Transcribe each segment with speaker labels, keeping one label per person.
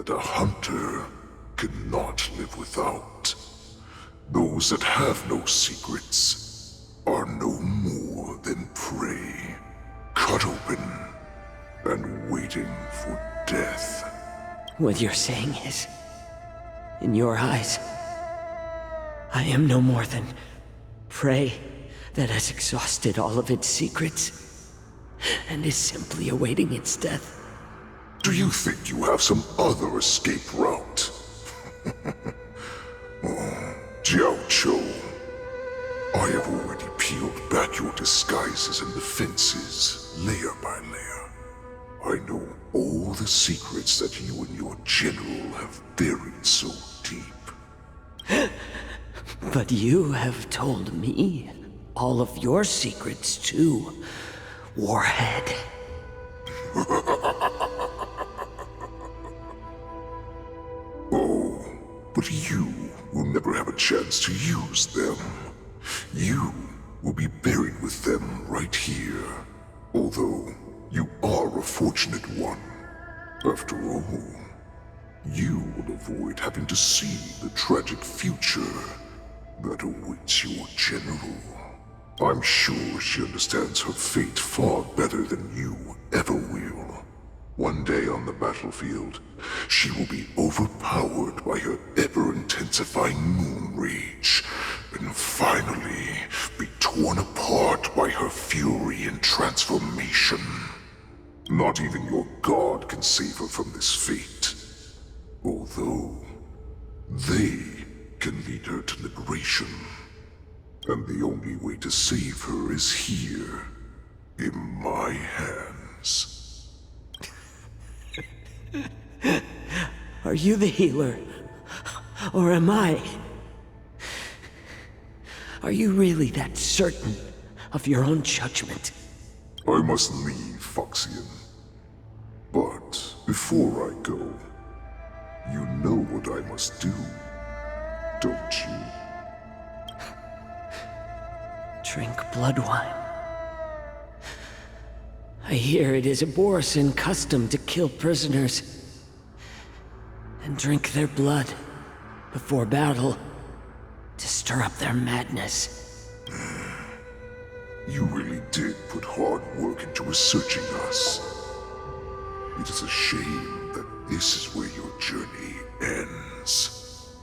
Speaker 1: that a hunter cannot live without. Those that have no secrets are no more than prey, cut open and waiting for death.
Speaker 2: What you're saying is, in your eyes, I am no more than prey that has exhausted all of its secrets and is simply awaiting its death.
Speaker 1: Do you think you have some other escape route? Oh, Jiao Cho, I have already peeled back your disguises and defenses, layer by layer. I know all the secrets that you and your general have buried so deep.
Speaker 2: But you have told me all of your secrets too, Warhead.
Speaker 1: Oh, but you will never have a chance to use them. You will be buried with them right here. Although, you are a fortunate one. After all, you will avoid having to see the tragic future that awaits your general. I'm sure she understands her fate far better than you ever will. One day on the battlefield, she will be overpowered by her ever-intensifying moon rage, and finally be torn apart by her fury and transformation. Not even your god can save her from this fate. Although, they can lead her to liberation. And the only way to save her is here, in my hands.
Speaker 2: Are you the healer? Or am I? Are you really that certain of your own judgment?
Speaker 1: I must leave, Foxian. But before I go, you know what I must do, don't you?
Speaker 2: Drink blood wine. I hear it is a Borisan custom to kill prisoners and drink their blood before battle to stir up their madness.
Speaker 1: You really did put hard work into researching us. It is a shame that this is where your journey ends.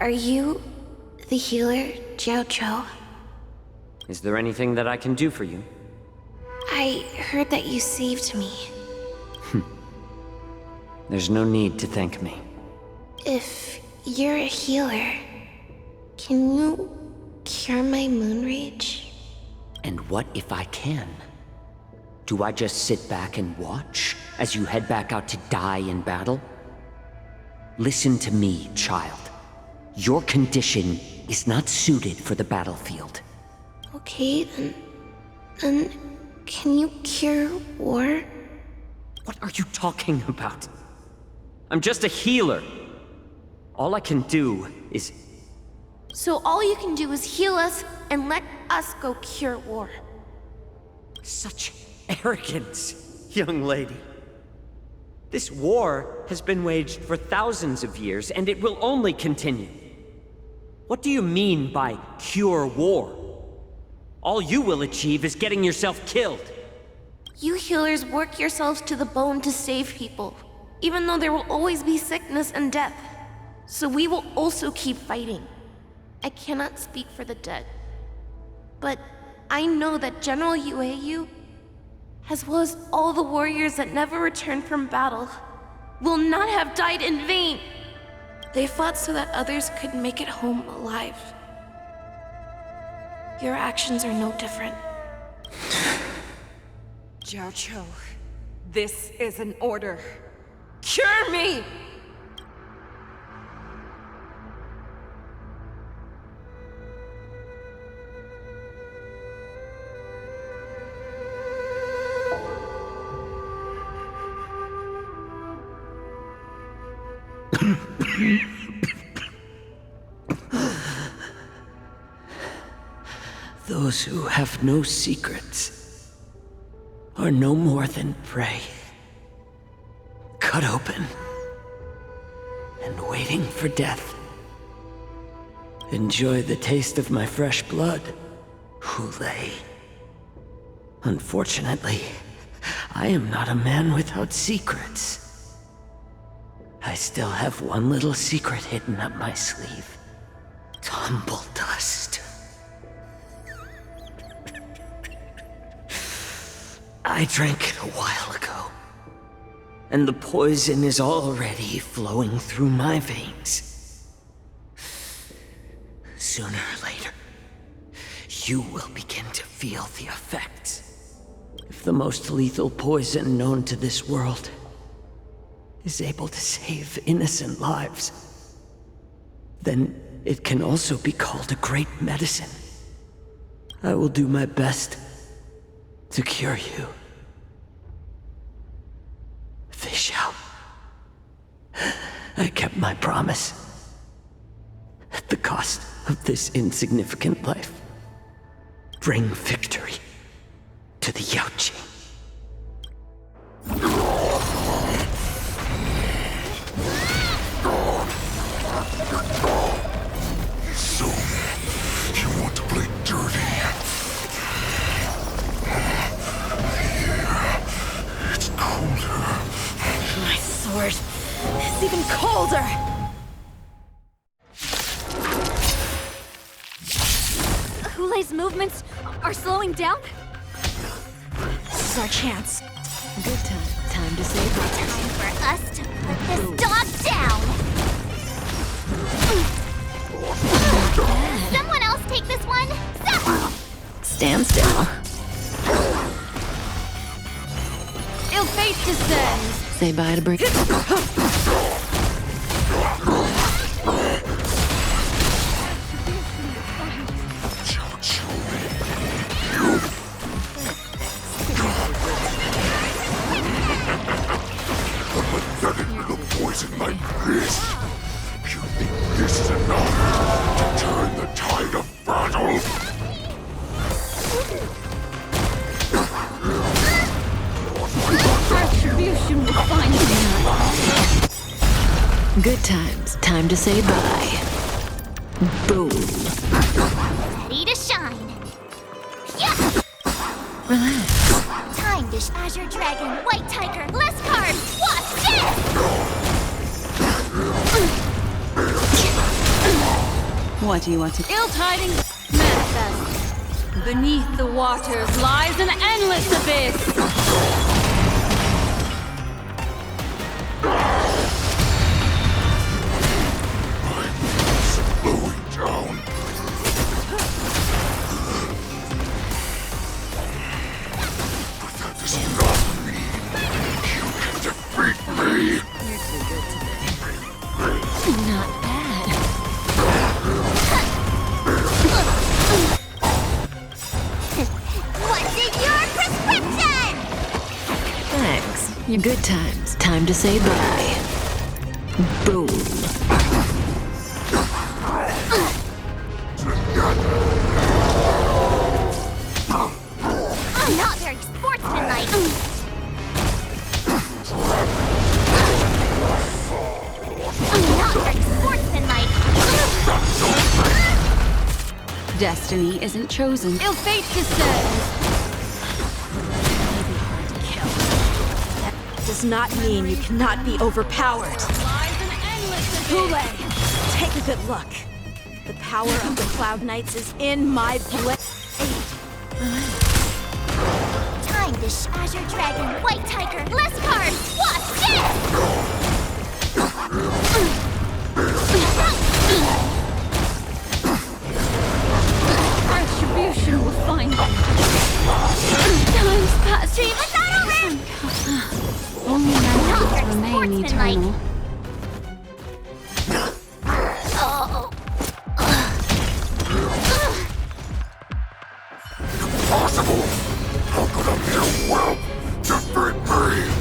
Speaker 3: Are you the healer, Jiao Cho?
Speaker 2: Is there anything that I can do for you?
Speaker 3: I heard that you saved me.
Speaker 2: There's no need to thank me.
Speaker 3: If you're a healer, can you cure my moon rage?
Speaker 2: And what if I can? Do I just sit back and watch as you head back out to die in battle? Listen to me, child. Your condition is not suited for the battlefield.
Speaker 3: Okay, then can you cure war?
Speaker 2: What are you talking about? I'm just a healer. All I can do is...
Speaker 3: So all you can do is heal us and let us go cure war.
Speaker 2: Such arrogance, young lady. This war has been waged for thousands of years, and it will only continue. What do you mean by cure war? All you will achieve is getting yourself killed.
Speaker 3: You healers work yourselves to the bone to save people, even though there will always be sickness and death. So we will also keep fighting. I cannot speak for the dead, but I know that General Yueyu, as well as all the warriors that never returned from battle, will not have died in vain. They fought so that others could make it home alive. Your actions are no different.
Speaker 4: Jiao Cho, this is an order. Cure me!
Speaker 2: Those who have no secrets are no more than prey. Cut open and waiting for death. Enjoy the taste of my fresh blood, Hule. Unfortunately, I am not a man without secrets. I still have one little secret hidden up my sleeve. Tumble dust. I drank it a while ago, and the poison is already flowing through my veins. Sooner or later, you will begin to feel the effects. If the most lethal poison known to this world is able to save innocent lives, then it can also be called a great medicine. I will do my best to cure you. Fish out. I kept my promise. At the cost of this insignificant life. Bring victory to the Yaoqing.
Speaker 1: So, you want to play dirty? Here, it's colder.
Speaker 4: My sword is even colder! Hule's movements are slowing down? This is our chance. Good time to save her.
Speaker 3: Time for us to put this dog down! Someone else take this one!
Speaker 4: Stand still. Ill fate descends! Say bye to Bring.
Speaker 1: Pathetic little poison like this. You think this is enough to turn the tide of battle?
Speaker 4: Retribution will find you. Good times. Time to say bye. Boom.
Speaker 3: Ready to shine. Yeah!
Speaker 4: Relax.
Speaker 3: Time to Azure Dragon, White Tiger, less cards! Watch this!
Speaker 4: What do you want to... Ill tidings manifest. Beneath the waters lies an endless abyss.
Speaker 1: Slowing down. But that does not mean you can defeat me.
Speaker 4: Not bad.
Speaker 3: What's in your prescription?
Speaker 4: Thanks. Your good times. Time to say bye. Boom.
Speaker 3: Not very sportsmanlike. Not very sportsmanlike.
Speaker 4: Destiny isn't chosen. Ill fate descends. Maybe hard to kill. That does not mean you cannot be overpowered. Hule, take a good look. The power of the Cloud Knights is in my blade.
Speaker 3: Time to Azure Dragon, White Tiger, less cards! Watch this!
Speaker 4: Retribution will find you. Time's past.
Speaker 3: See, was that over?
Speaker 4: Only
Speaker 3: Not
Speaker 4: my
Speaker 3: very
Speaker 4: remain
Speaker 3: sportsmanlike.
Speaker 4: eternal.
Speaker 3: Oh.
Speaker 1: Impossible! How could a mere whelp defeat me?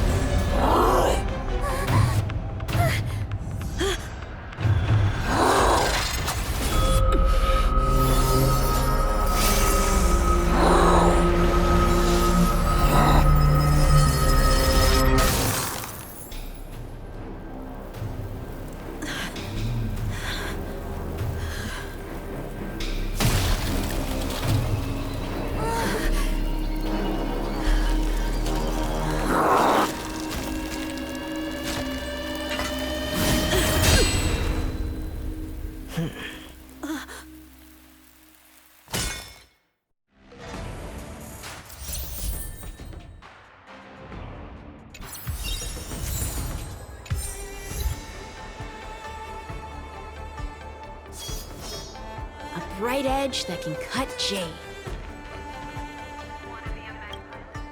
Speaker 4: bright edge that can cut jade.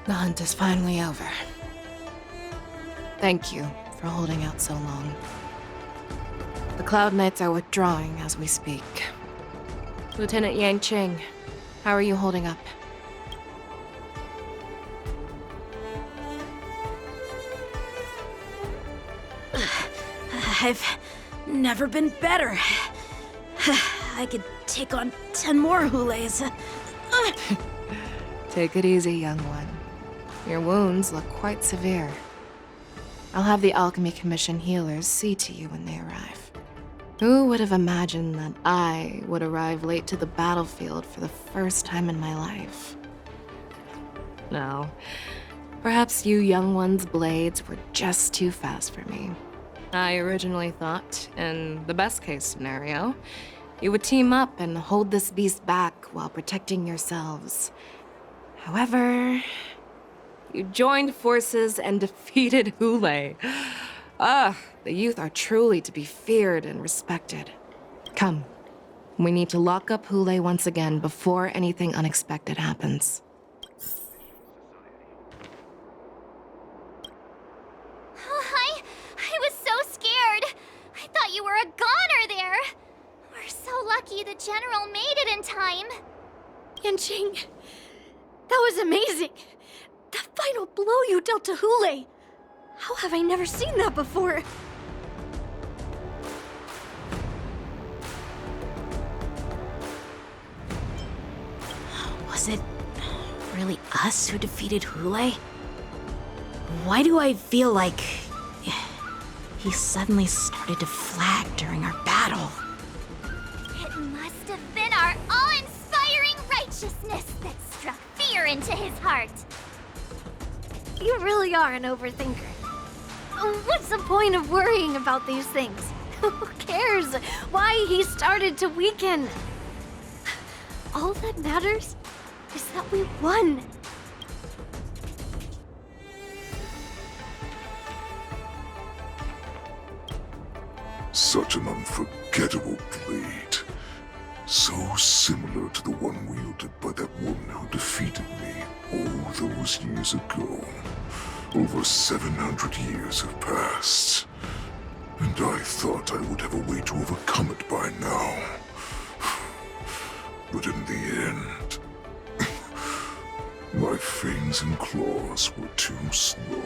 Speaker 5: The hunt is finally over. Thank you for holding out so long. The Cloud Knights are withdrawing as we speak. Lieutenant Yang Cheng, how are you holding up?
Speaker 4: I've never been better. I could take on 10 more Hulays.
Speaker 5: Take it easy, young one. Your wounds look quite severe. I'll have the Alchemy Commission healers see to you when they arrive. Who would have imagined that I would arrive late to the battlefield for the first time in my life? No. Perhaps you young ones' blades were just too fast for me. I originally thought, in the best-case scenario, you would team up and hold this beast back while protecting yourselves. However, you joined forces and defeated Hulay. The youth are truly to be feared and respected. Come, we need to lock up Hulay once again before anything unexpected happens.
Speaker 6: I was so scared. I thought you were a goner there. We're so lucky the General made it in time.
Speaker 4: Yanqing, that was amazing. The final blow you dealt to Hulay. How have I never seen that before? Was it really us who defeated Hulay? Why do I feel like he suddenly started to flag during our battle?
Speaker 6: It must have been our awe-inspiring righteousness that struck fear into his heart.
Speaker 3: You really are an overthinker. What's the point of worrying about these things? Who cares why he started to weaken? All that matters is that we won.
Speaker 1: Such an unforgettable blade. So similar to the one wielded by that woman who defeated me all those years ago. Over 700 years have passed, and I thought I would have a way to overcome it by now. But in the end, my fangs and claws were too slow.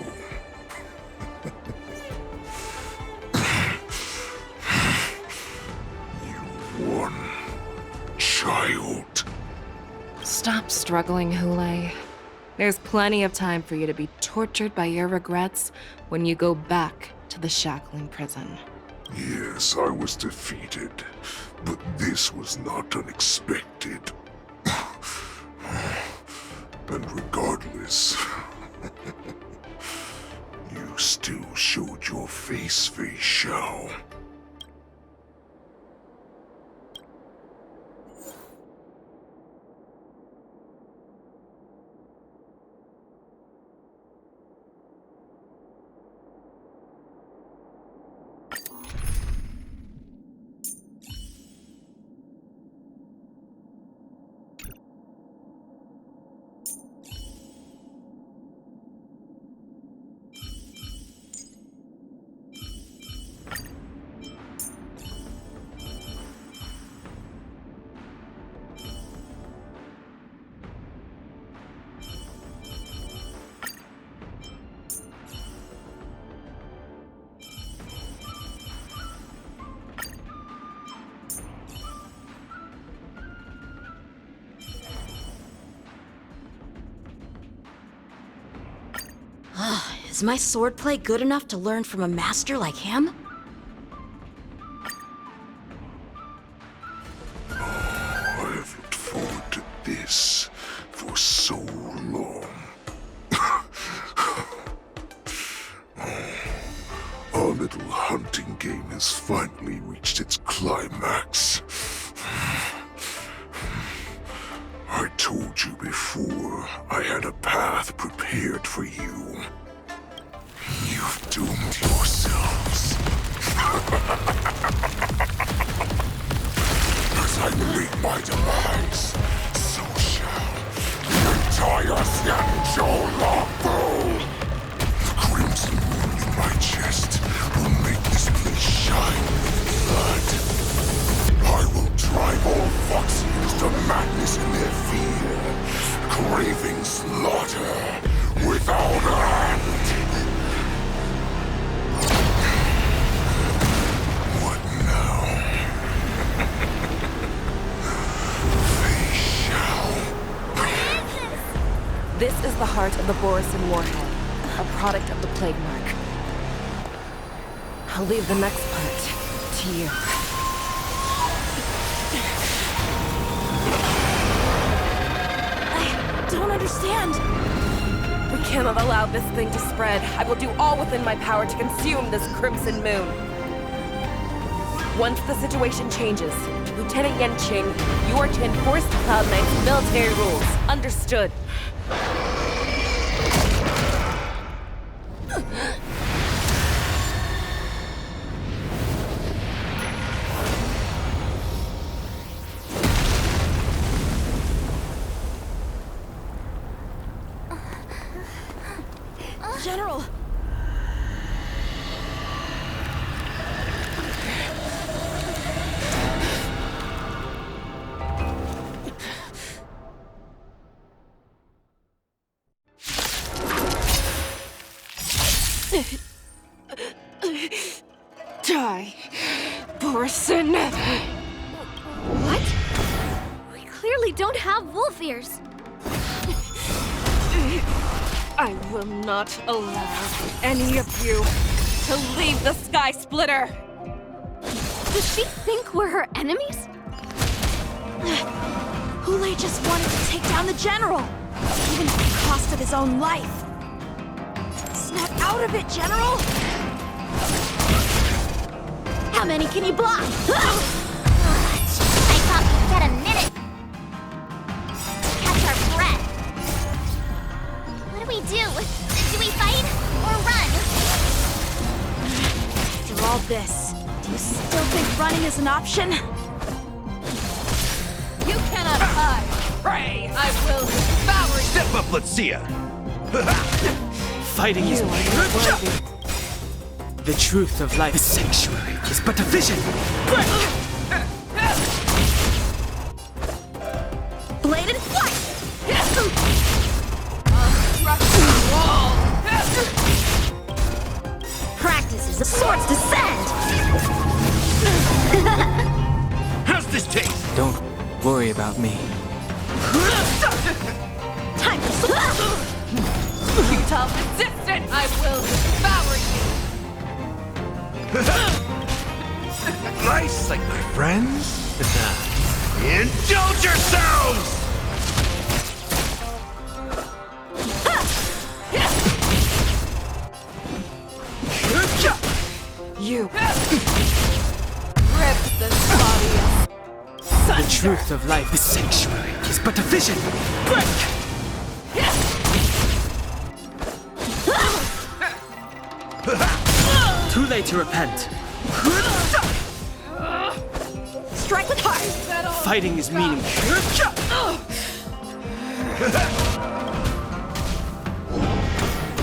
Speaker 1: You won, child.
Speaker 5: Stop struggling, Hulay. There's plenty of time for you to be tortured by your regrets when you go back to the shackling prison.
Speaker 1: Yes, I was defeated, but this was not unexpected. And regardless, you still showed your face, Fei Xiao.
Speaker 4: Is my swordplay good enough to learn from a master like him?
Speaker 1: I have looked forward to this for so long. Our little hunting game has finally reached its climax. I told you before, I had a path prepared for you. You've doomed yourselves. As I await my
Speaker 5: part of the Borisin warhead, a product of the plague mark. I'll leave the next part to you. I don't understand. We cannot allow this thing to spread. I will do all within my power to consume this Crimson Moon. Once the situation changes, Lieutenant Yenqing, you are to enforce the Cloud Knight's military rules. Understood.
Speaker 4: General!
Speaker 5: Die, Borisin!
Speaker 6: What? We clearly don't have wolf ears.
Speaker 5: I will not allow any of you to leave the Sky Splitter!
Speaker 6: Does she think we're her enemies?
Speaker 4: Hule just wanted to take down the General, even at the cost of his own life. Snap out of it, General! How many can you block?
Speaker 6: I thought we'd get a minute to catch our breath. What do we do? Do we fight or run?
Speaker 4: After all this, do you still think running is an option?
Speaker 5: You cannot hide! Pray, I will devour you!
Speaker 7: Step up, let's see ya!
Speaker 2: Fighting is
Speaker 5: You are not worthy.
Speaker 2: the truth of life. The sanctuary is but a vision.
Speaker 4: Bladed flight! Practice is a sword's descent!
Speaker 7: How's this taste?
Speaker 8: Don't worry about me.
Speaker 4: Time to sword!
Speaker 5: Futile resistance! I will devour you!
Speaker 7: Nice, like my friends? Indulge yourselves!
Speaker 5: You rip this body
Speaker 2: The truth of life. The sanctuary is but a vision. Too late to repent.
Speaker 4: Strike with heart!
Speaker 2: Fighting is meaningless.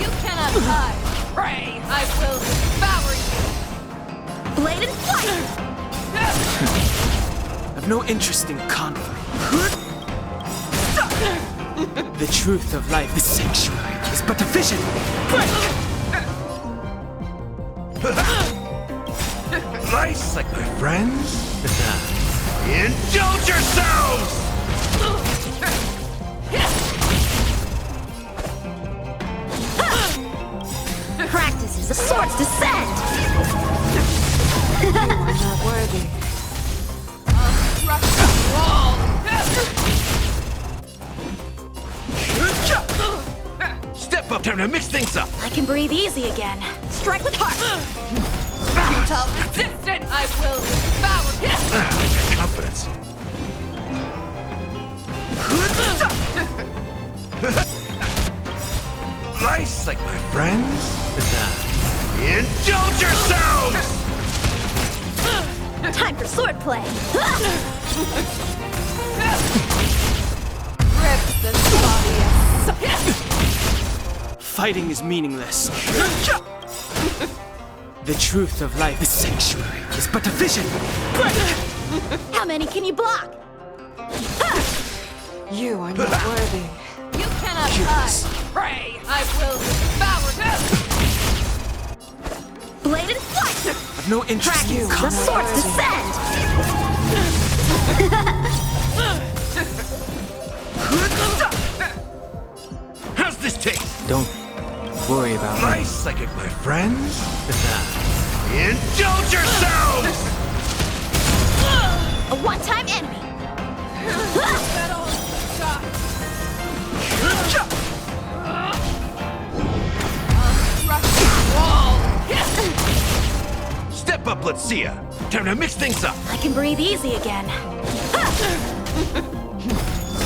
Speaker 5: You cannot hide! Pray, I will devour you!
Speaker 4: Bladed flight!
Speaker 2: I've no interest in conflict. The truth of life. The sanctuary is but a vision.
Speaker 7: Nice, like my friends? Indulge yourselves!
Speaker 4: Practice is a sword's descent!
Speaker 5: You are not worthy.
Speaker 7: Step up, time to mix things up!
Speaker 4: I can breathe easy again. Strike with heart!
Speaker 5: Futile resistance! I will devour you!
Speaker 7: Confidence. Nice, like my friends? Indulge yourselves!
Speaker 4: Time for swordplay!
Speaker 5: Rip this body
Speaker 2: Fighting is meaningless. The truth of life. The sanctuary is but a vision.
Speaker 4: How many can you block?
Speaker 5: You are not worthy. You cannot hide. Pray, I will devour you!
Speaker 4: Bladed flight!
Speaker 2: I've no interest in
Speaker 4: The
Speaker 2: conflict.
Speaker 4: sword's descent!
Speaker 7: How's this taste?
Speaker 8: worry about me.
Speaker 7: Nice psychic, my friends. Indulge yourselves!
Speaker 6: A one-time enemy.
Speaker 7: Step up, let's see ya. Time to mix things up.
Speaker 4: I can breathe easy again.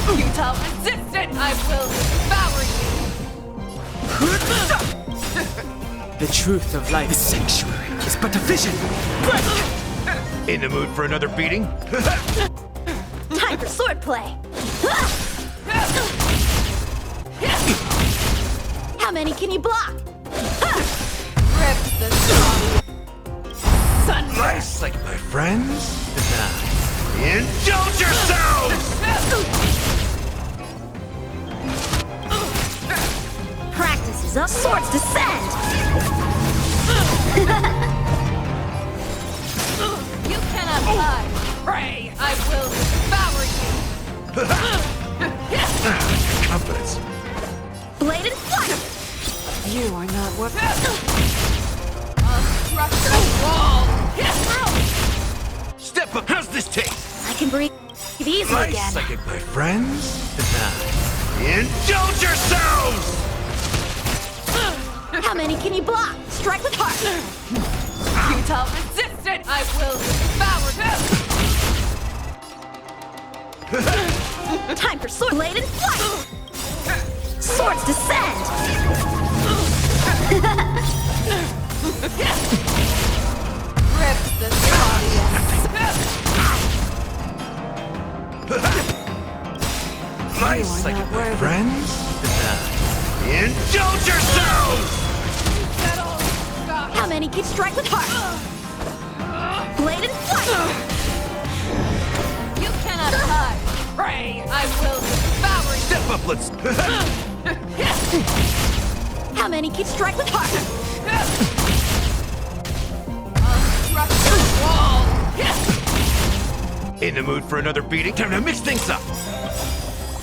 Speaker 5: Futile resistant! I will devour you!
Speaker 8: The truth of life. The sanctuary is but a vision.
Speaker 7: In the mood for another beating?
Speaker 4: Time for swordplay. How many can you block?
Speaker 5: Rip the sun!
Speaker 7: Nice psychic, my friends. Indulge yourselves!
Speaker 4: Practice is up. Swords descend.
Speaker 5: You cannot hide! Pray! I will devour you!
Speaker 7: Confidence.
Speaker 4: Blade and flight.
Speaker 5: You are not what... Crush the wall!
Speaker 7: Step up. How's this taste?
Speaker 4: I can breathe easy
Speaker 7: Nice
Speaker 4: again.
Speaker 7: psychic, my friends. Indulge yourselves!
Speaker 4: How many can you block? Strike with heart.
Speaker 5: Futile resistant! I will devour you!
Speaker 4: Time for sword blade and flight. Swords descend.
Speaker 5: Rip the
Speaker 7: Nice psychic, my friends. Indulge yourselves!
Speaker 4: How many can strike with heart? Blade and flight.
Speaker 5: You cannot hide! Pray! I will devour you!
Speaker 7: Step up, let's...
Speaker 4: How many can strike with heart?
Speaker 5: Crush the wall!
Speaker 7: In the mood for another beating? Time to mix things up!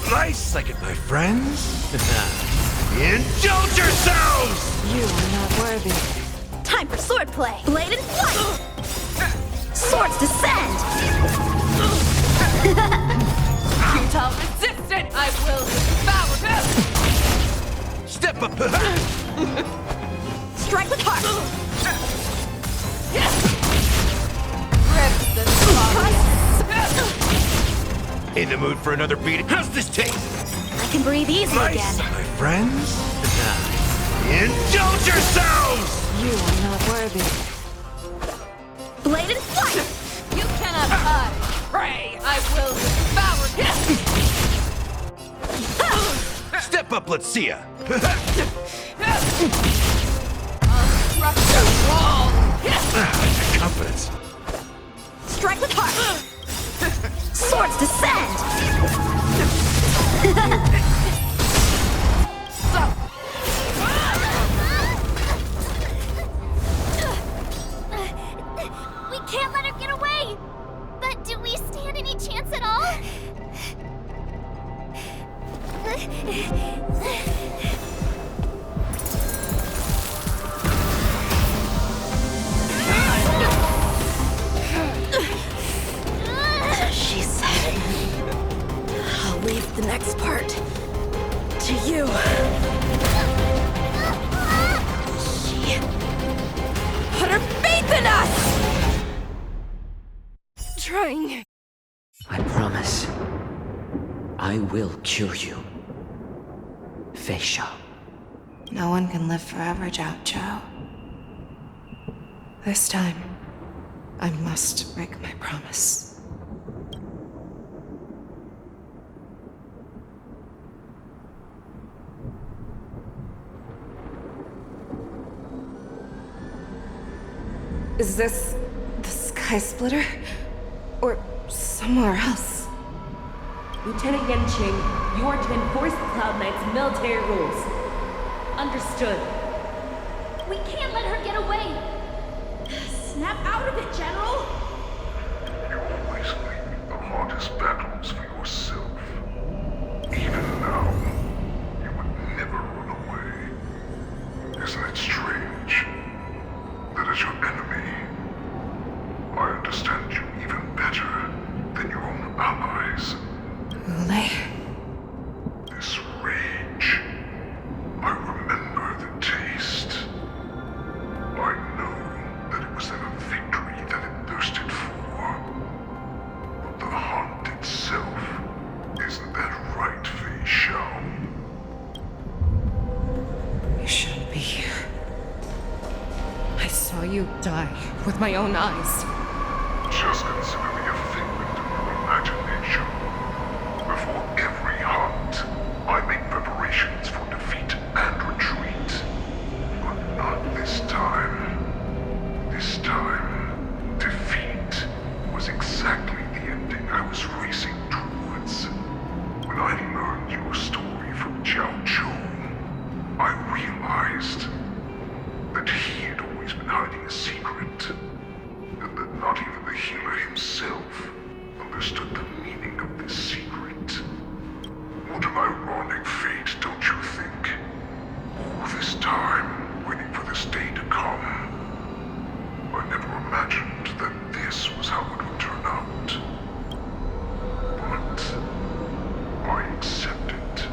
Speaker 7: Nice psychic, my friends. Indulge yourselves!
Speaker 5: You are not worthy.
Speaker 4: Time for swordplay. Blade and flight. Swords descend.
Speaker 5: Futile resistant! I will devour you!
Speaker 7: Step up!
Speaker 4: Strike with heart.
Speaker 5: Rip the
Speaker 7: In the mood for another beating? How's this taste?
Speaker 4: I can breathe easy
Speaker 7: Nice,
Speaker 4: again.
Speaker 7: my friends. Indulge yourselves!
Speaker 5: You are not worthy.
Speaker 4: Blade and flight.
Speaker 5: You cannot hide! Pray! I will devour you!
Speaker 7: Step up, let's see ya!
Speaker 5: Crush the wall!
Speaker 7: Confidence.
Speaker 4: Strike with heart. Swords descend.
Speaker 6: We can't let her get away! But do we stand any chance at all?
Speaker 4: She said, I'll leave the next part to you. She put her faith in us! Trying.
Speaker 2: I promise. I will cure you. Feisha.
Speaker 5: No one can live forever, Zhao Zhao. This time, I must break my promise. Is this the Sky Splitter? Or somewhere else?
Speaker 9: Lieutenant Yanqing, you are to enforce the Cloud Knight's military rules. Understood.
Speaker 6: We can't let her get away!
Speaker 9: Snap out of it, General!
Speaker 1: You always make the hardest battles for yourself. Even now, you would never run away. that as your enemy, I understand you even better than your own allies.
Speaker 5: Ule?
Speaker 1: This rage, I remember the taste. I know that it was never victory that it thirsted for. But the hunt itself, isn't that right, Fei Shao?
Speaker 5: You shouldn't be here. I saw you die with my own eyes.
Speaker 1: Just consider me a figment of your imagination. Before every hunt, I make preparations for defeat and retreat. But not this time. This time, defeat was exactly the ending I was racing towards. When I learned your story from Jiao Zhou, I realized that he had always been hiding a secret, and that not even the healer himself understood the meaning of this secret. What an ironic fate, don't you think? All this time, waiting for this day to come. I never imagined that this was how it would turn out. But I accept it.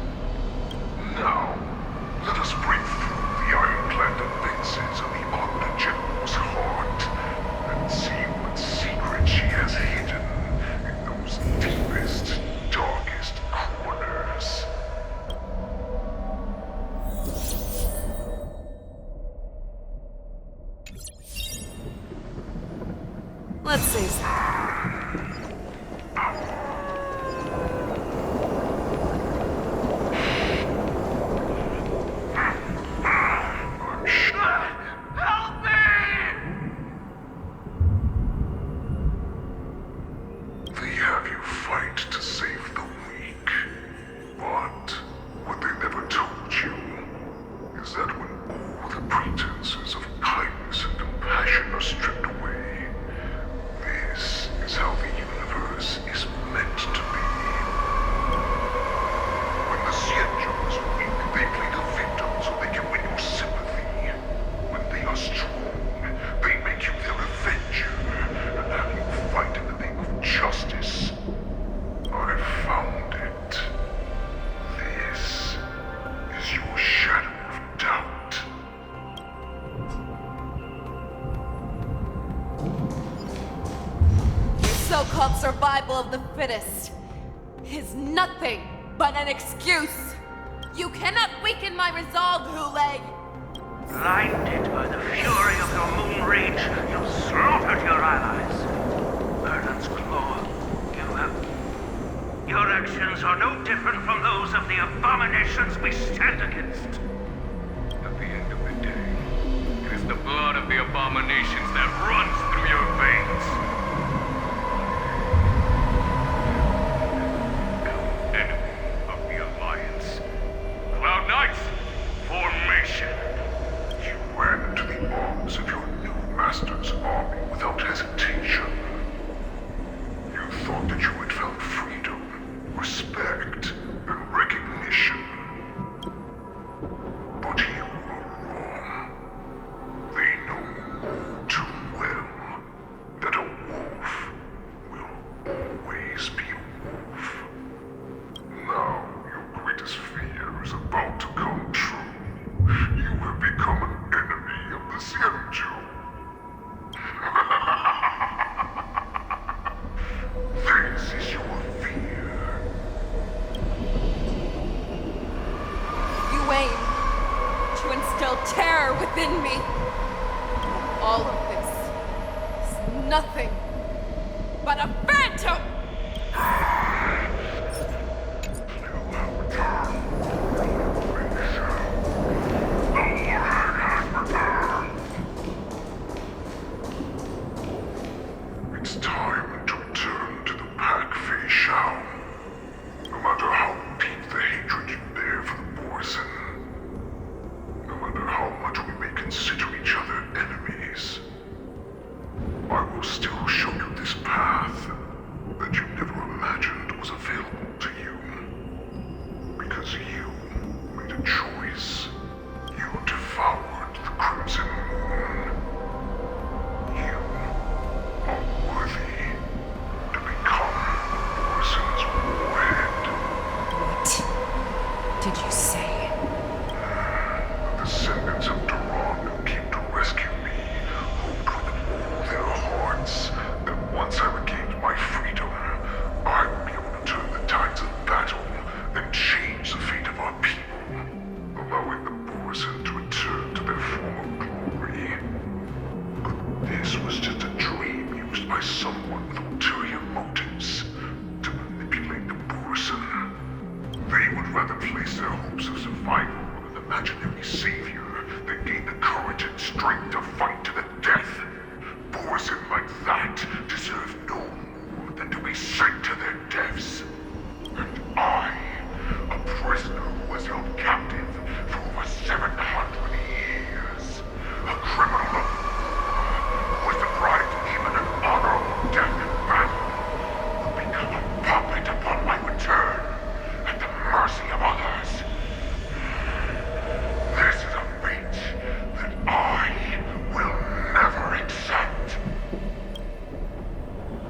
Speaker 1: Now, let us break through the ironclad defenses of the Omni General's heart and see what secret she has hidden in those deepest, darkest corners.
Speaker 5: Let's say so.
Speaker 1: I'm sure.
Speaker 7: Help me!
Speaker 1: They have you fight to save the weak. But what they never told you is that when all the pretenses of kindness and compassion are stripped away, this is how the universe is meant to be. When the Xianzhou is weak, they play the victim so they can win your sympathy. When they are strong, they make you their avenger and have you fight in the name of justice. I found it. This is your shadow of doubt.
Speaker 5: Your so-called survival of the fittest is nothing but an excuse. You cannot weaken my resolve, Hule.
Speaker 7: Blinded by the fury of your moon rage, you slaughtered your allies. Wardance Claw, you have... Your actions are no different from those of the abominations we stand against.
Speaker 10: At the end of the day, it is the blood of the abominations that runs through your veins. Enemy of the Alliance. Cloud Knights, formation.
Speaker 1: You ran into the arms of your new master's army without hesitation. You thought that you had found freedom, respect, and recognition. But you were wrong. They know all too well that a wolf will always be a wolf. Now your greatest fear is about to come true. You have become an enemy of the Xianzhou. This is your fear.
Speaker 5: You aim to instill terror within me. All of this is nothing but a phantom!
Speaker 1: You have returned. Fei Shao. The Warhag has returned. It's time to return to the pack, Fei Shao. No matter how deep the hatred you bear for the poison, no matter how much we may consider each other enemies, I will still show you this path that strength to fight to the death. Boars like that deserve no more than to be sent to their deaths. And I, a prisoner who was held captive for over 700 years, a criminal of war who was deprived even an honorable death in battle, will become a puppet upon my return at the mercy of others. This is a fate that I will never accept.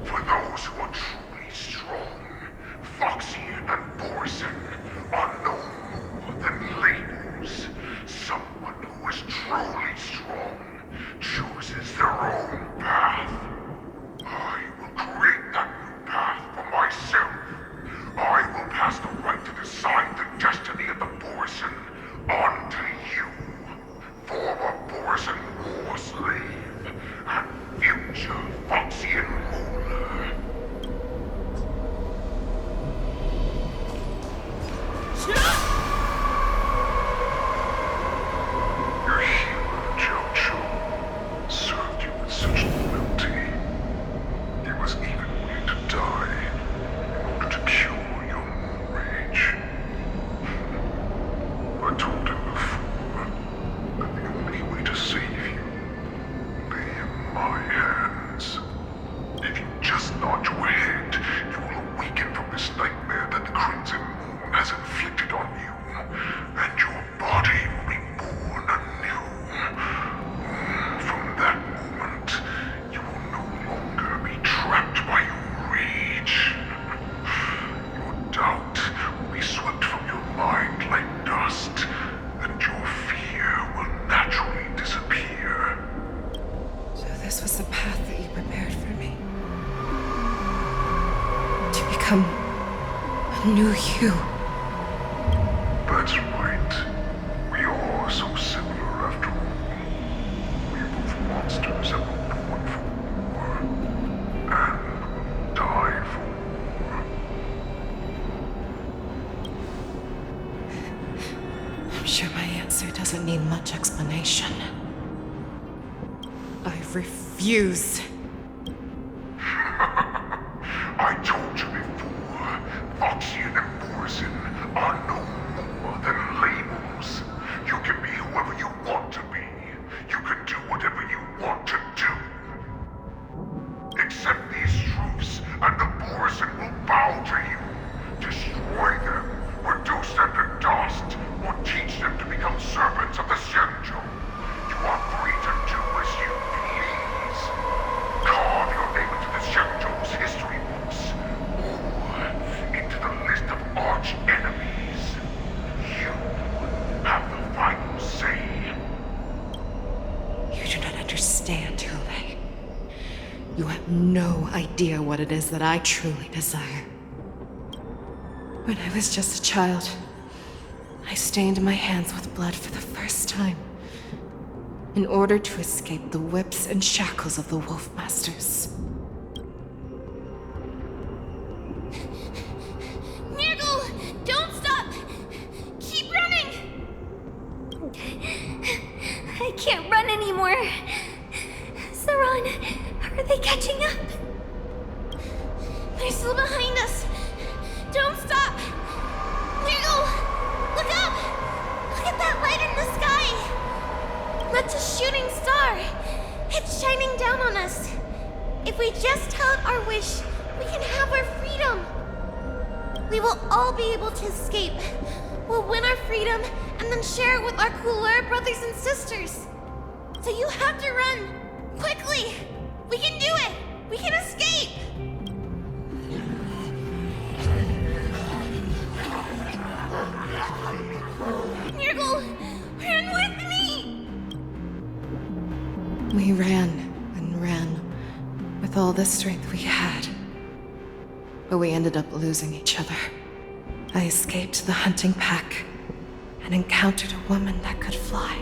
Speaker 1: For those who are truly strong, Foxy and Borson are no more than labels. Someone who is truly strong chooses their own path. I will create that new path for myself. I will pass the right to decide the destiny of the Borson on to you, former Borson war slave and future Foxian ruler. Your hero, Jojo, served you with such loyalty. He was even willing to die in order to cure your moon rage. I told him before that the only way to save you lay in my hands. If you just nod your head, you will awaken from this nightmare that the Crimson Moon has inflicted on you, and your body will be born anew. From that moment, you will no longer be trapped by your rage. Your doubt will be swept from your mind like dust, and your fear will naturally disappear.
Speaker 5: So this was the path that you prepared for me. To become a new you.
Speaker 1: That's right. We are so similar after all. We are both monsters that were born for war, and will die for war.
Speaker 5: I'm sure my answer doesn't need much explanation. I refuse.
Speaker 1: I told you before, Foxian and Borson are no more than labels. You can be whoever you want to be. You can do whatever you want to do. Accept these truths, and the Borson will bow to you. Destroy them, reduce them to dust, or teach them to become servants of the Senjo. You are free to do as you please. Carve your name into the Senjo's history books, or into the list of arch enemies. You have the final say.
Speaker 5: You do not understand, Hule. You have no idea what it is that I truly desire. When I was just a child, I stained my hands with blood for the first time, in order to escape the whips and shackles of the Wolf Masters.
Speaker 6: Nirgal, don't stop! Keep running! I can't run anymore. Saran, are they catching up? They're still behind us. Don't stop! Nirgal, look up! Look at that light in the sky! That's a shooting star. It's shining down on us. If we just tell it our wish, we can have our freedom. We will all be able to escape. We'll win our freedom and then share it with our cooler brothers and sisters. So you have to run. Quickly! We can do it! We can escape! Nirgal, run with me!
Speaker 5: We ran and ran with all the strength we had. But we ended up losing each other. I escaped the hunting pack and encountered a woman that could fly.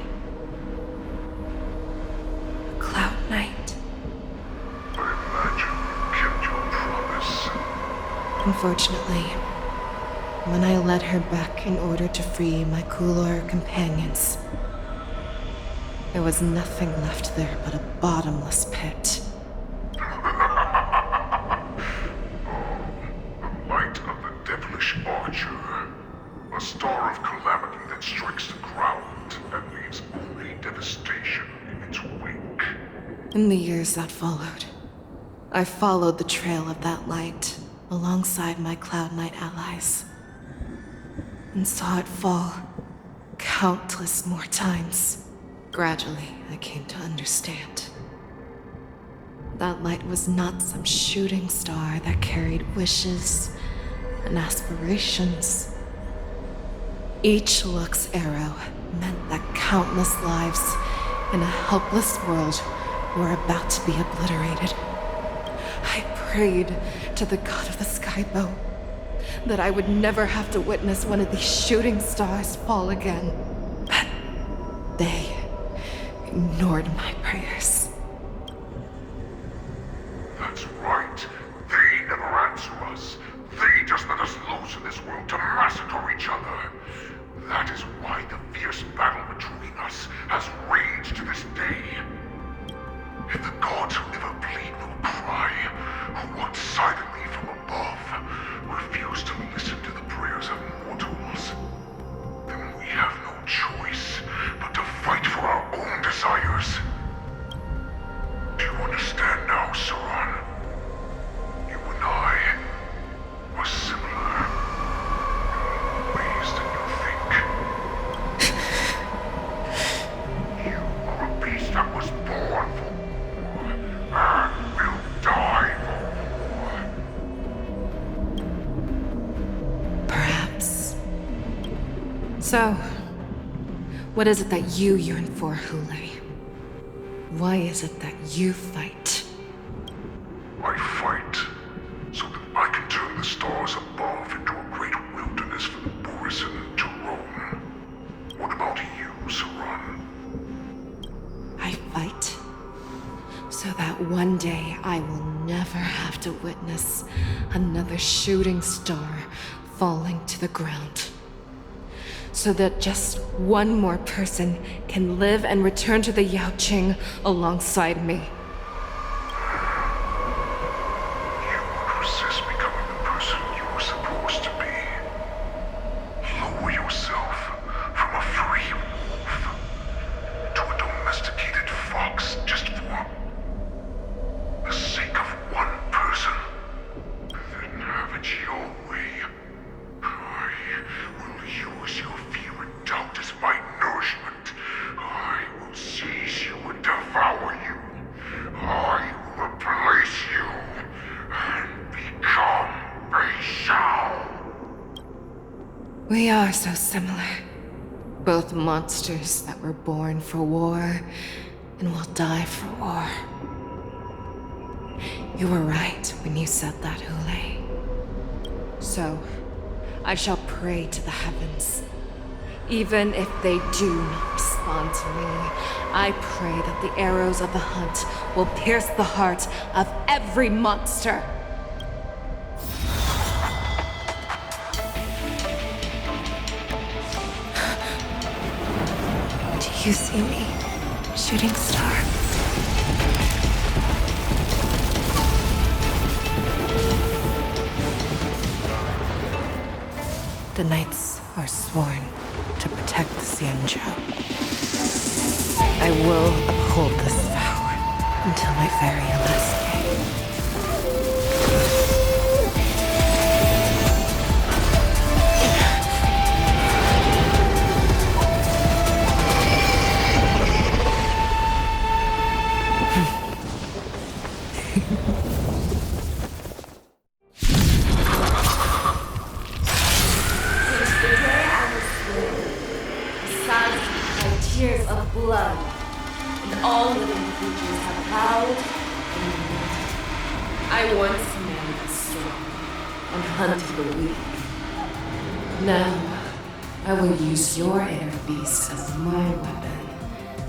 Speaker 5: A Cloud Knight.
Speaker 1: I imagine you kept your promise.
Speaker 5: Unfortunately, when I led her back in order to free my Kulor companions, There was nothing left there but a bottomless pit.
Speaker 1: The light of the devilish archer. A star of calamity that strikes the ground and leaves only devastation in its wake.
Speaker 5: In the years that followed, I followed the trail of that light alongside my Cloud Knight allies, and saw it fall countless more times. Gradually, I came to understand. That light was not some shooting star that carried wishes and aspirations. Each Luck's arrow meant that countless lives in a helpless world were about to be obliterated. I prayed to the god of the skybow that I would never have to witness one of these shooting stars fall again. But they ignored my prayers.
Speaker 1: That's right. They never answer us. They just let us loose in this world to massacre each other. That is why the fierce battle between us has raged to this day. If the gods who never plead nor cry, who walk silently from above, refuse to listen to the prayers of mortals, then we have no choice but to fight for our own desires. Do you understand now, Saran? You and I are similar in more ways than you think. You are a beast that was born for war and will die for war.
Speaker 5: Perhaps. So, what is it that you yearn for, Hule? Why is it that you fight?
Speaker 1: I fight so that I can turn the stars above into a great wilderness for the Borisin to roam. What about you, Saran?
Speaker 5: I fight so that one day I will never have to witness another shooting star falling to the ground. So that just one more person can live and return to the Yaoqing alongside me.
Speaker 1: You would resist becoming the person you were supposed to be. Lower yourself from a free wolf to a domesticated fox just for the sake of one person. Then have it your way. I will use your fear and doubt as my nourishment. I will seize you and devour you. I will replace you and become a Shao.
Speaker 5: We are so similar. Both monsters that were born for war and will die for war. You were right when you said that, Hule. So, I shall pray to the heavens. Even if they do not respond to me, I pray that the arrows of the hunt will pierce the heart of every monster. Do you see me, shooting star? The knights are sworn to protect the Xianzhou. I will uphold this vow until my very last day.
Speaker 9: Tears of blood, and all living creatures have howled and mourned. I once married the strong and hunted the weak. Now, I will use your air beast as my weapon,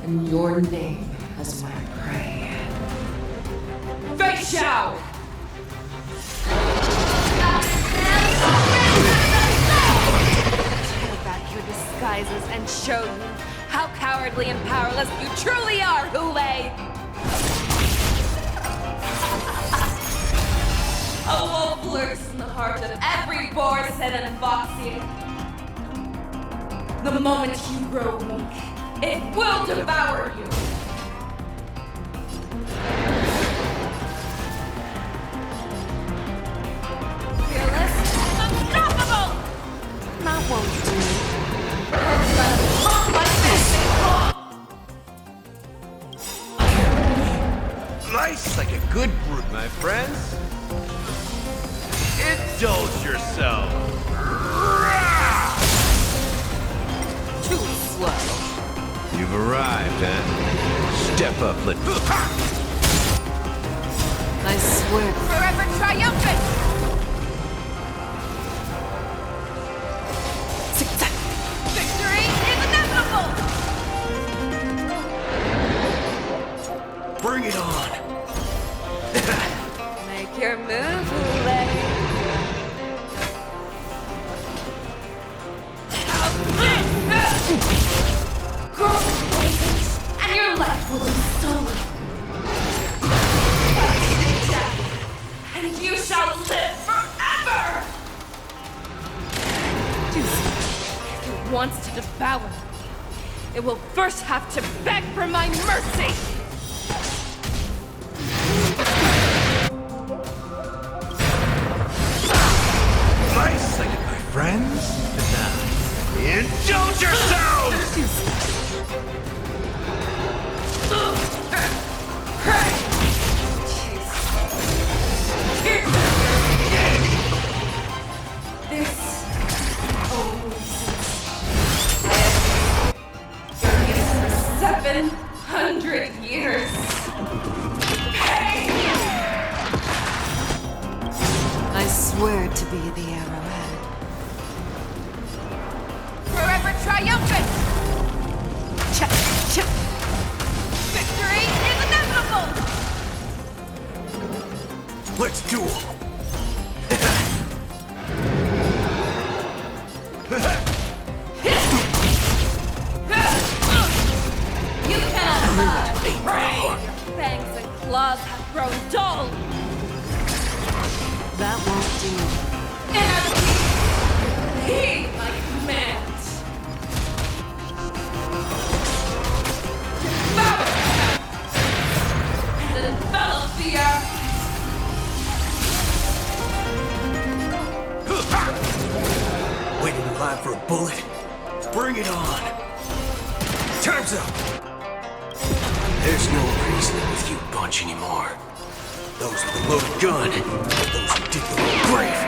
Speaker 9: and your name as my prey. Fei Xiao!
Speaker 5: Tear back your disguises and show you
Speaker 9: How cowardly and powerless you truly are, Hule! A wolf lurks in the heart of every Boarset and Foxy. The moment you grow weak, it will devour you. Fearless, unstoppable!
Speaker 5: That won't do.
Speaker 11: Nice like a good brute, my friends. Indulge yourself.
Speaker 9: Too slow.
Speaker 11: You've arrived, huh? Step up, let
Speaker 5: I swear.
Speaker 9: Forever triumphant! Victory is inevitable!
Speaker 11: bring it on.
Speaker 9: Make your move, Hule. Grow poisons, and your life will be stolen. And you shall live forever! If it wants to devour me, it will first have to beg for my mercy!
Speaker 11: Nice like it, my friends. Now, indulge yourselves!
Speaker 9: This only for 700 years.
Speaker 5: I swear to be the arrowhead.
Speaker 9: Forever triumphant!
Speaker 5: Check, check.
Speaker 9: Victory is inevitable!
Speaker 11: Let's duel.
Speaker 9: You cannot hide! Your fangs and claws have grown dull!
Speaker 5: That won't do.
Speaker 9: Enemy! Heed my command! Devour and envelop the earth!
Speaker 11: Waiting in line for a bullet? Bring it on. Time's up. There's no reasoning with you bunch anymore. Those with the loaded gun, those who dig the grave.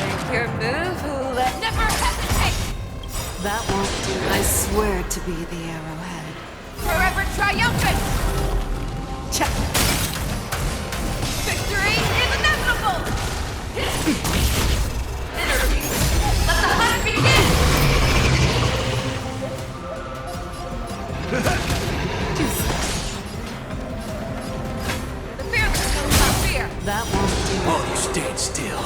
Speaker 9: Make your move, Hule. Never hesitate!
Speaker 5: That won't do. I swear to be the arrowhead.
Speaker 9: Forever triumphant!
Speaker 5: Check.
Speaker 9: Victory is inevitable! Energy, let the hunt begin! The fearless knows not fear!
Speaker 5: That won't do.
Speaker 11: While you stand still.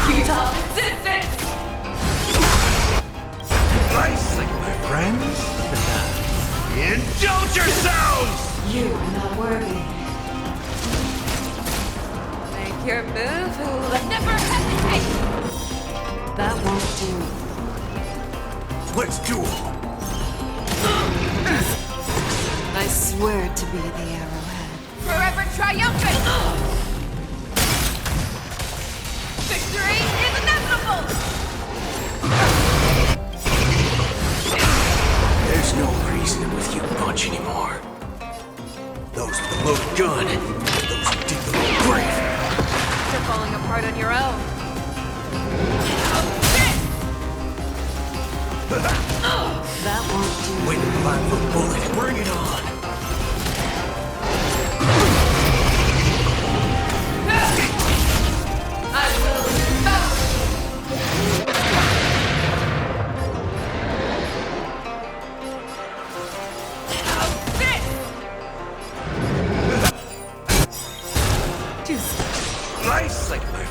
Speaker 9: Futile resistance!
Speaker 11: Nice like my friends. Indulge yourselves!
Speaker 5: You are not worthy.
Speaker 9: Make your move, Hule. Never hesitate!
Speaker 5: That won't do.
Speaker 11: Let's duel.
Speaker 5: I swear to be the arrowhead.
Speaker 9: Forever triumphant! Victory is inevitable!
Speaker 11: There's no reasoning with you bunch anymore. Those with the loaded gun, those who dig the grave.
Speaker 9: You're falling apart on your own.
Speaker 5: That won't do.
Speaker 11: Waiting in line for a bullet. Bring it on.
Speaker 9: I will devour!
Speaker 11: Nice like my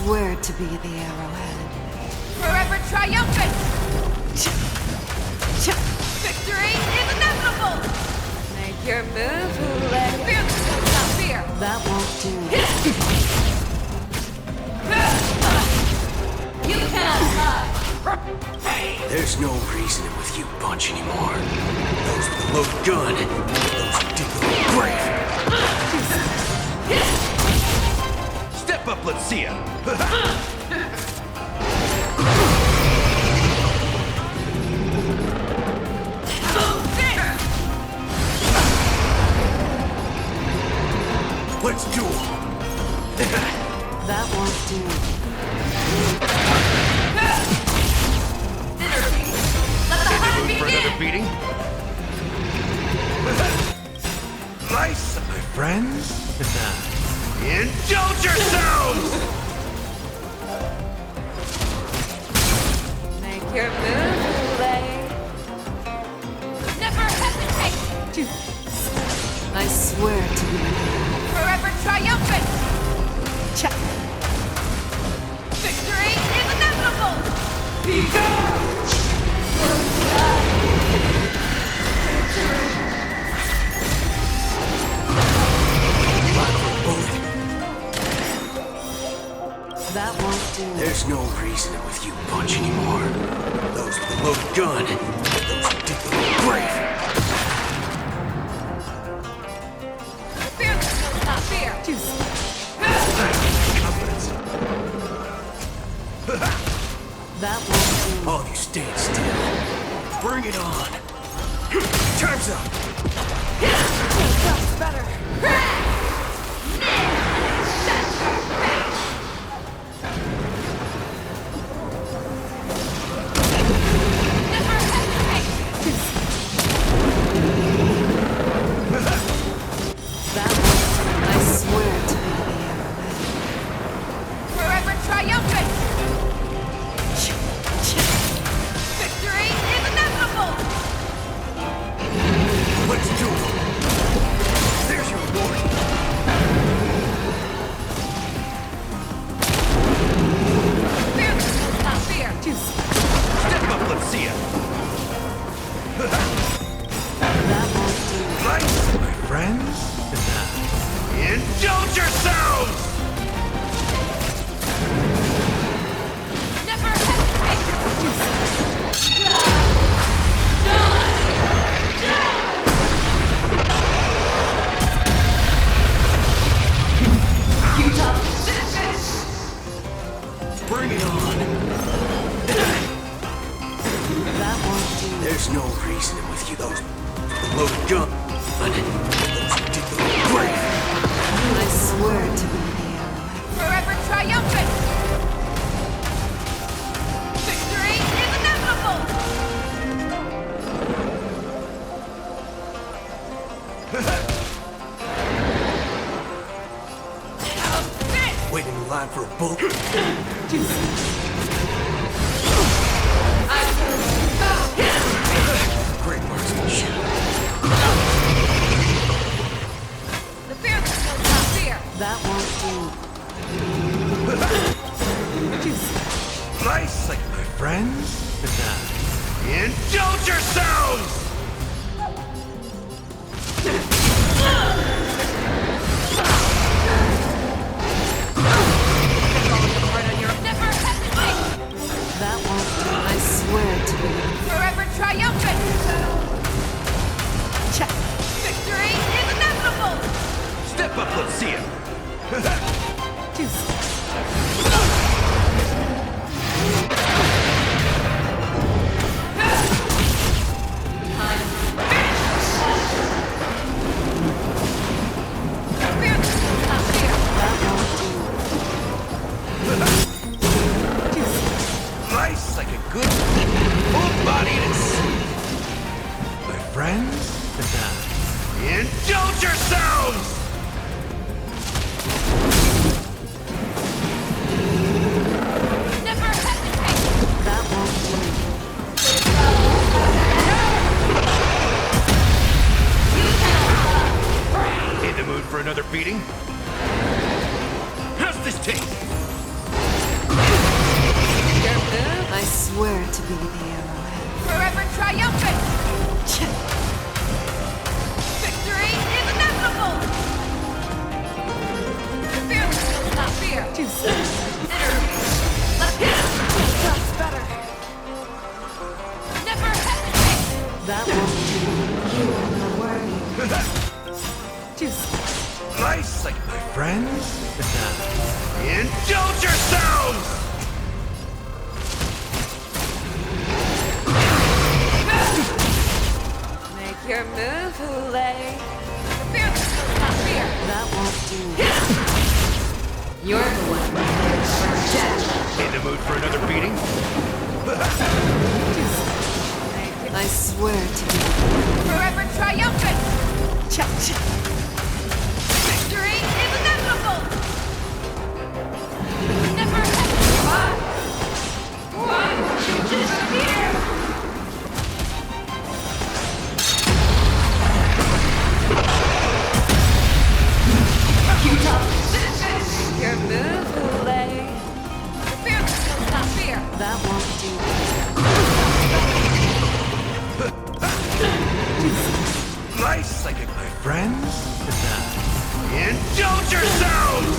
Speaker 5: swear to be the arrowhead.
Speaker 9: Forever triumphant! Victory is inevitable! Make your move, Hule. Fearless, not fear!
Speaker 5: That won't do.
Speaker 9: You cannot hide!
Speaker 11: There's no reasoning with you bunch anymore. Those with the loaded gun, those who dig the grave.
Speaker 12: Step up, let's see ya.
Speaker 11: Let's duel.
Speaker 5: That won't do.
Speaker 12: For another beating? Nice, my friends. Indulge yourselves!
Speaker 9: Make your move, Hule. Never hesitate!
Speaker 5: I swear to be the arrowhead.
Speaker 9: Forever triumphant!
Speaker 5: Check.
Speaker 9: Victory is inevitable!
Speaker 5: That won't do.
Speaker 11: There's no reasoning with you bunch anymore. Those with the loaded gun, those who dig the grave.
Speaker 9: Fearless, not fear!
Speaker 5: That won't do.
Speaker 11: All of you stand still. Bring it on. Time's up.
Speaker 9: That's better!
Speaker 5: That won't do. I swear to be the arrowhead.
Speaker 9: Forever triumphant! Victory is inevitable!
Speaker 11: Let's duel. There's your reward.
Speaker 9: Fearless, not fear!
Speaker 12: Step up, let's see ya.
Speaker 5: That won't do.
Speaker 12: Nice, my friends. Indulge yourselves!
Speaker 9: Never hesitate!
Speaker 11: Bring it on.
Speaker 5: That won't do.
Speaker 11: There's no reasoning with you. Those with the loaded gun, those who dig the grave.
Speaker 5: I swear to be the arrowhead.
Speaker 9: Forever triumphant! Victory is inevitable!
Speaker 11: Waiting in line for a bullet. Great marksmanship.
Speaker 9: The fearless will not fear!
Speaker 5: That won't do.
Speaker 12: Nice, like my friends. Indulge yourselves!
Speaker 9: Never hesitate!
Speaker 5: That won't do. I swear to be.
Speaker 9: Forever triumphant!
Speaker 5: Check.
Speaker 9: Victory is inevitable!
Speaker 12: Step up, let's see ya.
Speaker 9: Fearless will not fear!
Speaker 5: That won't do.
Speaker 12: Nice, like a good full-bodied and my friends. Indulge yourselves!
Speaker 9: Never hesitate!
Speaker 5: That won't do.
Speaker 12: In the mood for another beating? How's this taste?
Speaker 9: you are not worthy.
Speaker 12: Nice, like my friends. Indulge yourselves!
Speaker 9: Make your move, Hule. Fear the not fear. That won't do. You're the one for death.
Speaker 12: In the mood for another beating?
Speaker 5: I swear to be
Speaker 9: Forever triumphant! Victory is inevitable! Never hesitate! Why won't you disappear? Your move, Hule. Fear the not fear. That won't do.
Speaker 12: Nice, like my friends. Indulge yourselves!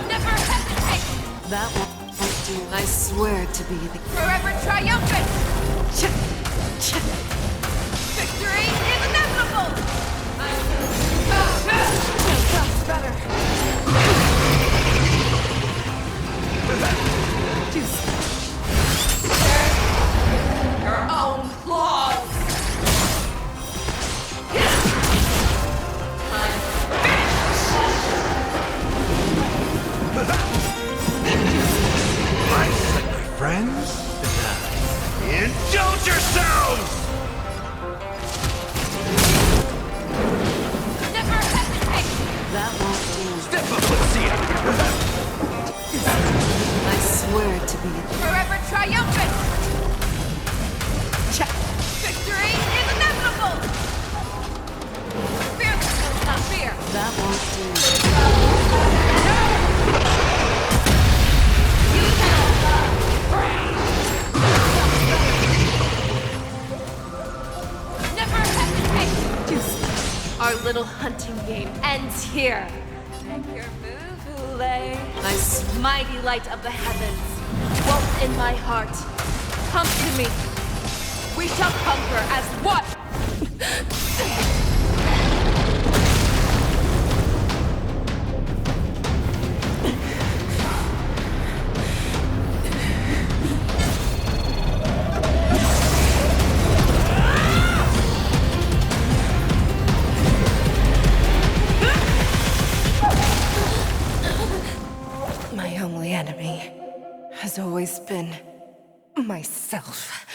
Speaker 9: Never hesitate!
Speaker 5: that won't do. I swear to be the
Speaker 9: Forever triumphant! Victory is inevitable! That's better. Your own claws!
Speaker 12: Nice, like my friends. Indulge yourselves!
Speaker 9: Never hesitate!
Speaker 5: that won't do.
Speaker 12: Step up, let's see it!
Speaker 5: I swear to be the
Speaker 9: Forever triumphant! Victory is inevitable! Fear the not fear!
Speaker 5: that won't do.
Speaker 9: Never hesitate! Our little hunting game ends here. Make your move, Hule. Mighty light of the heavens, dwelt in my heart. Come to me. We shall conquer as one.
Speaker 5: My only enemy has always been myself.